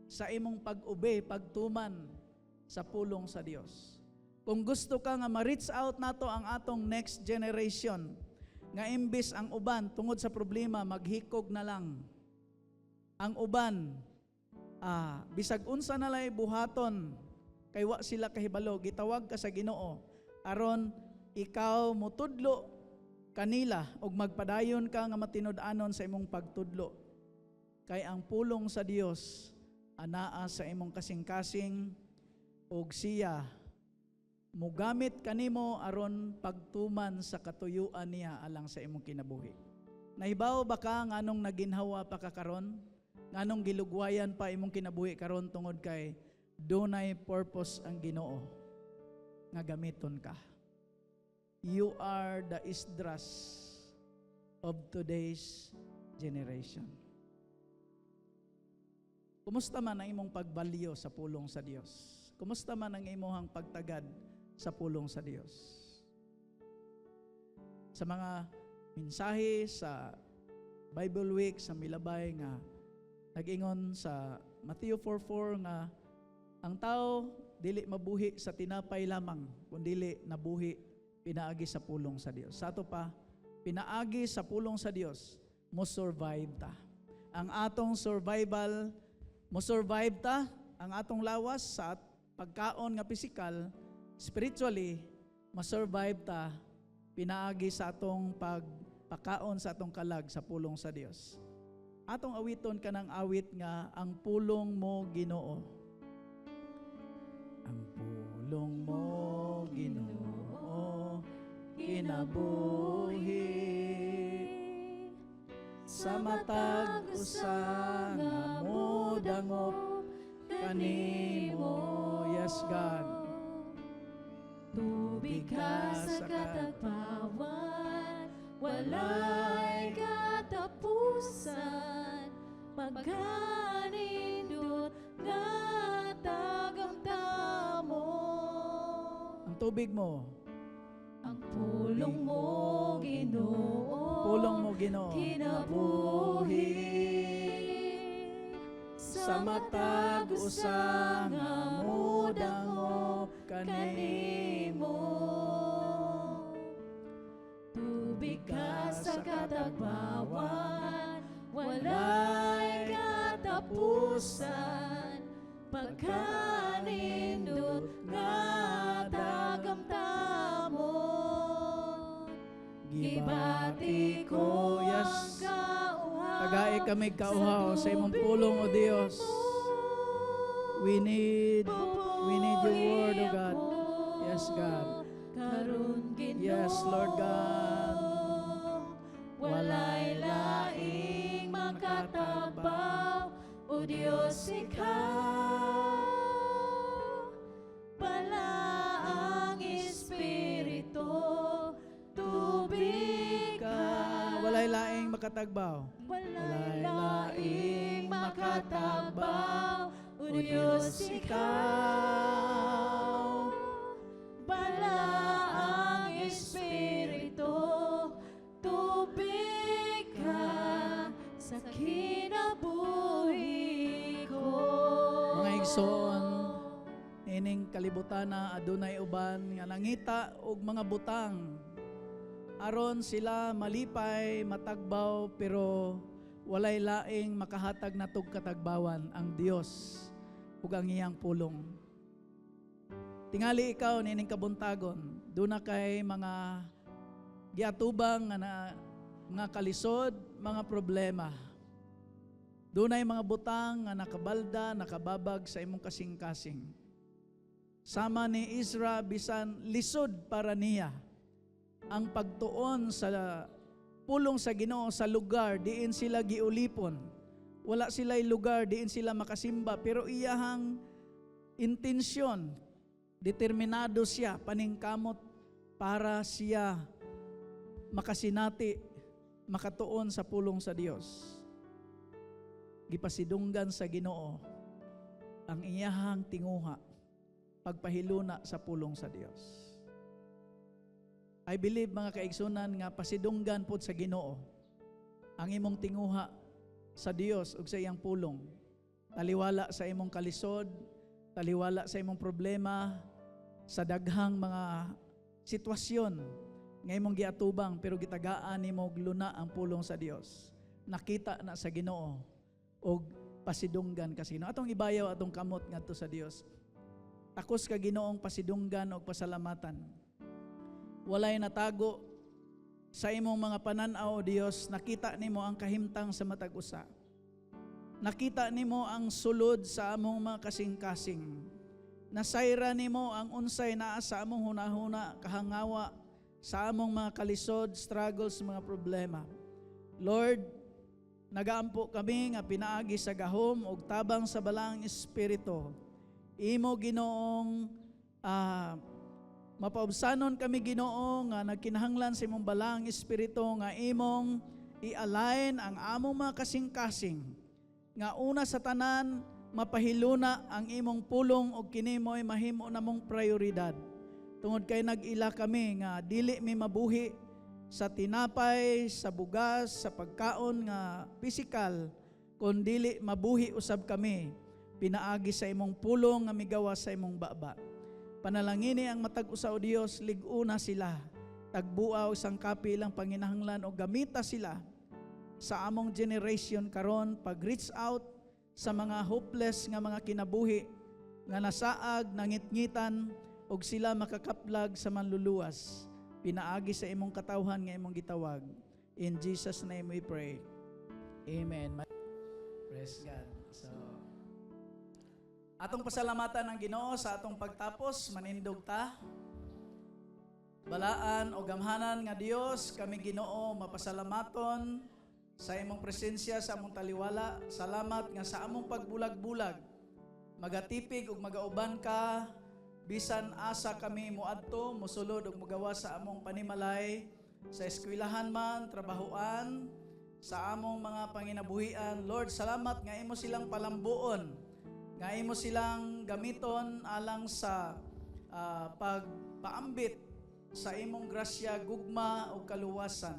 sa imong pag-ube, pagtuman sa pulong sa Dios. Kung gusto ka nga ma-reach out nato ang atong next generation, nga imbis ang uban tungod sa problema maghikog na lang. Ang uban bisag unsa na lay buhaton kay wa sila kahibalo, gitawag ka sa Ginoo aron ikaw mutudlo kanila ug magpadayon ka nga matinud-anon sa imong pagtudlo. Kay ang pulong sa Dios anaa sa imong kasing-kasing ug siya mugamit kanimo aron pagtuman sa katuyuan niya alang sa imong kinabuhi. Nahibaw ba ka nganong naginhawa pa ka karon? Nganong gilugwayan pa imong kinabuhi karon tungod kay dunay purpose ang Ginoo nga gamiton ka. You are the Esdras of today's generation. Kumusta man ang imong pagbalyo sa pulong sa Dios? Kumusta man ang imong pagtagad sa pulong sa Dios? Sa mga mensahe sa Bible Week sa Milabay nga nag-ingon sa Matthew 4:4 nga ang tao dili mabuhi sa tinapay lamang kundi nabuhi pinaagi sa pulong sa Dios. Sa ato pa, pinaagi sa pulong sa Dios, mo survive ta. Ang atong survival, mo survive ta, ang atong lawas sa pagkaon nga physical, spiritually, ma-survive ta, pinaagi sa atong pagpakaon sa atong kalag sa pulong sa Dios. Atong awiton ka ng awit nga, ang pulong mo Ginoo. Ang pulong mo Ginoo, kinabuhi sa matag usa nga mo dangop kanimo. Yes, God. Tubig ka sa katagpawan, walay katapusan, pagkanindot nga tagamtamo. Ang tubig mo, ang pulong mo Ginoo, pulong mo Ginoo, kinabuhi sa matag usa nga mo dangop kanimo. Tubig ka sa katagpawan, walay katapusan, pagkanindot nga tagamtamo. Gibati ko Yes. ang kauhaw Tagay kami kauhaw sa imong pulong o Dios. We need your word, O God. Yes, God. Karon Ginoo. Yes, Lord God. Walay laing makatabaw, O Diyos ikaw. Balaang Espiritu, tubig ka. Walay laing makatagbaw. Walay laing makatagbaw, O Diyos ikaw. Balaang Espiritu, tubig ka sa kinabuhi ko. Mga igsoon, ining kalibutan na adunay uban nga nangita og mga butang. Aron sila malipay, matagbaw, pero walay laing makahatag na tug katagbawan ang Dios ug ang iyang pulong. Tingali ikaw nining kabuntagon, duna kay mga giatubang nga kalisod, mga problema. Dunay mga butang nga nakabalda, nakababag sa imong kasing-kasing. Sama ni Ezra bisan lisod para niya ang pagtuon sa pulong sa Ginoo sa lugar diin sila giulipon. Wala sila'y lugar diin sila makasimba, pero iyahang intensyon, determinado siya, paningkamot para siya makasinati, makatuon sa pulong sa Dios. Gipasidunggan sa Ginoo ang iyahang tinguha, pagpahiluna sa pulong sa Dios. I believe, mga kaigsunan, nga pasidunggan pod sa Ginoo ang imong tinguha sa Dios ug sa iyang pulong. Taliwala sa imong kalisod, taliwala sa imong problema, sa daghang mga sitwasyon nga imong giatubang, pero gitagaan nimo og luna ang pulong sa Dios. Nakita na sa Ginoo og pasidunggan ka sa Ginoo. Atong ibayaw atong kamot ngadto sa Dios. Takos ka Ginoong pasidunggan og pasalamatan. Walay natago sa imong mga panan-aw, O Dios. Nakita nimo ang kahimtang sa matag usa. Nakita nimo ang sulod sa among mga kasing-kasing. Nasayra nimo ang unsay naa sa among hunahuna, kahangawa sa among mga kalisod, struggles, mga problema. Lord, nagaampo kami nga pinaagi sa gahom ug tabang sa balang espiritu. Imo Ginoong mapaubsanon kami, Ginoo, nga nagkinahanglan sa imong balang espiritu nga imong i-align ang among mga kasing-kasing. Nga una sa tanan, mapahiluna ang imong pulong o kini mo'y mahimo namong prioridad. Tungod kay nag-ila kami nga dili mi mabuhi sa tinapay, sa bugas, sa pagkaon nga pisikal, kun dili mabuhi usab kami pinaagi sa imong pulong nga migawa sa imong baba. Panalangini ang matag usa, O Dios, lig-una sila, tagbuaw isang kapi ilang panginahanglan o gamita sila sa among generation karon pag-reach out sa mga hopeless nga mga kinabuhi nga nasaag, nangitngitan og sila makakaplag sa manluluwas. Pinaagi sa imong katawhan nga imong gitawag. In Jesus' name we pray. Amen. Praise God. So, atong pasalamatan ang Ginoo sa atong pagtapos, manindog ta. Balaan o gamhanan nga Dios, kami Ginoo mapasalamaton sa imong presensya sa among taliwala. Salamat nga sa among pagbulag-bulag, magatipig ug magauban ka, bisan asa kami muadto, musulod ug magawa sa among panimalay, sa eskwelahan man, trabahoan, sa among mga panginabuhian. Lord, salamat nga imo silang palambuon, nga imo silang gamiton alang sa pagpaambit sa imong grasya, gugma o kaluwasan.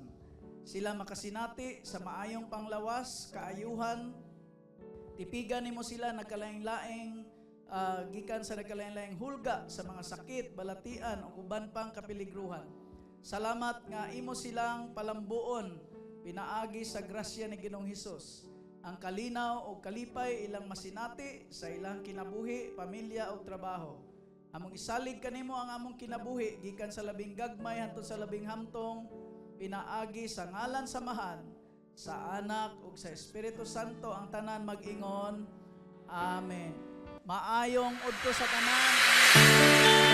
Sila makasinati sa maayong panglawas, kaayuhan. Tipigan nimo sila nagkalaing-laing gikan sa nagkalaing-laing hulga sa mga sakit, balatian o uban pang kapiligruhan. Salamat nga imo silang palambuon pinaagi sa grasya ni Ginoong Hesus. Ang kalinaw o kalipay ilang masinati sa ilang kinabuhi, pamilya o trabaho. Among isalig kanimo ang among kinabuhi gikan sa labing gagmay hangtod sa labing hamtong, pinaagi sa ngalan samahan sa Anak ug sa Espiritu Santo ang tanan mag-ingon. Amen. Maayong udto sa tanan.